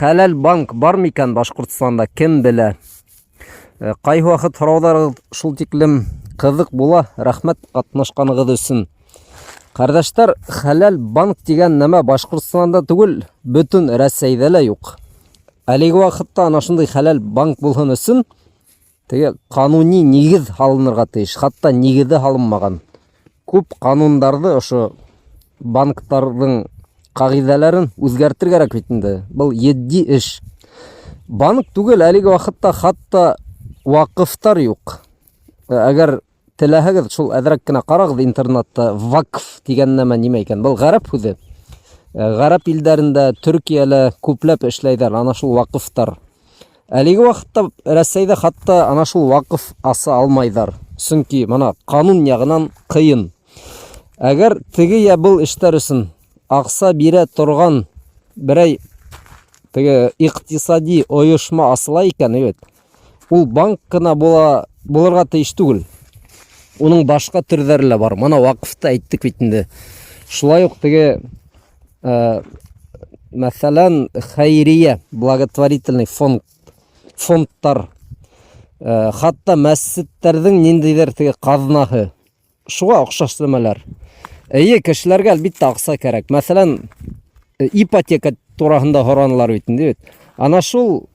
Хәләл банк бар микән Башкортстанда, кем белә? Кай вакыт һорауларыгыз шул тиклем кызык була. Рәхмәт катнашканыгыз өчен. Кардәшләр, хәләл банк дигән нәмә Башкортстанда түгел, бөтен Рәсәйдә лә юк. Әлеге вакытта ана шундый хәләл банк булган өчен теге кануни нигез халынырга тиеш, хатта нигезе халынмаган. Күп канундарды ошо банктарның кагыйдәләрен үзгәртергә кирәк бит инде. Бу едди эш. Банк түгел, әлеге вакытта хатта вакыфтар юк. Әгәр теләһәгез, шул әзрәк кенә карагыз интернетта, вакф дигән нәмә нимә икән? Бу гарәп сүзе. Гарәп илдәрендә, Төркиялә күпләп эшләйдәр ана шул вакыфтар. Әлеге вакытта Рәсәйдә хатта ана шул вакыф аса алмайдар. Чөнки моны канун ягынан кыен. Әгәр теге я был эштәр өчен акса бирә торган берәй теге икътисади оешма асыла икән, ул банк кына булырга тиеш түгел. Уның башка төрләре лә бар. Моны вакыфта әйттек бит инде. Шулай ук теге мәсәлән хәйрия, благотворительный фондтар, хатта мәсҗидләрнең ниндидер теге казнаһы. Шуга охшаш нәмәләр. Кешеләргә әлбәттә акса кирәк. Мәсәлән, ипотека турасында һоранлар бит инде. Ана шул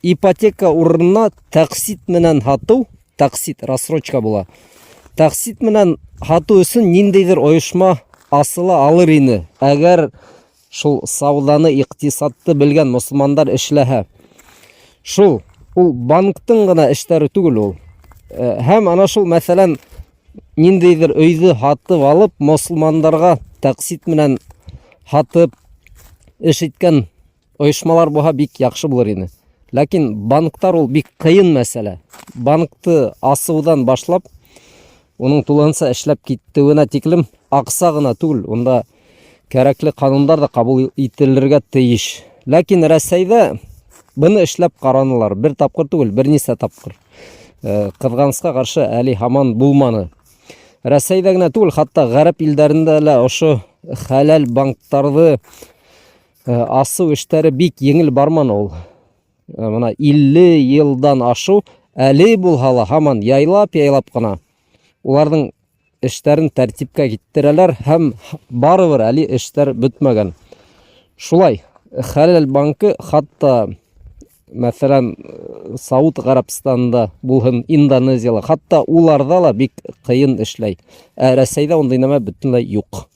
ипотека урынына таксит менән һату, таксит рассрочка була. Таксит менән һату өчен ниндидер оешма асыла алыр ине. Әгәр шул сауданы, икътисадты белгән мусламандар эшләһә. Шул ул банктың гына эшләре түгел ул. Һәм ана шул мәсәлән ниндидер өйдө һатып алып, мусламандарга таксит менән һатып эш иткән оешмалар булса бик яхшы булыр иде. Ләкин банктар ул бик кыен мәсьәлә. Банкты асудан башлап, уның тулынса эшләп киттеүенә тиклем акса гына түгел, онда кирәкле канундар да кабул ителергә тиеш. Ләкин Рәсәйдә буны эшләп каранылар. Бер тапкыр түгел, берничә тапкыр. Кызганычка каршы әле һаман булманы. Рәсәйдә генә түгел, хатта гарәп илдәрендә лә ошо хәләл банктарды асу эштәре бик еңел барманы ул. Мына 50 елдан ашу әле булса ла һаман яйлап кына уларның эшләрен тәртипкә китерәләр һәм барыбер әле эшләр бетмәгән. Шулай, хәләл банкы хатта мәсәлән Сауд Гарәбстанында булган, Индонезиялы, хатта уларда ла бик кыен эшләй. Рәсәйдә ундай нәмә бөтенләй юк.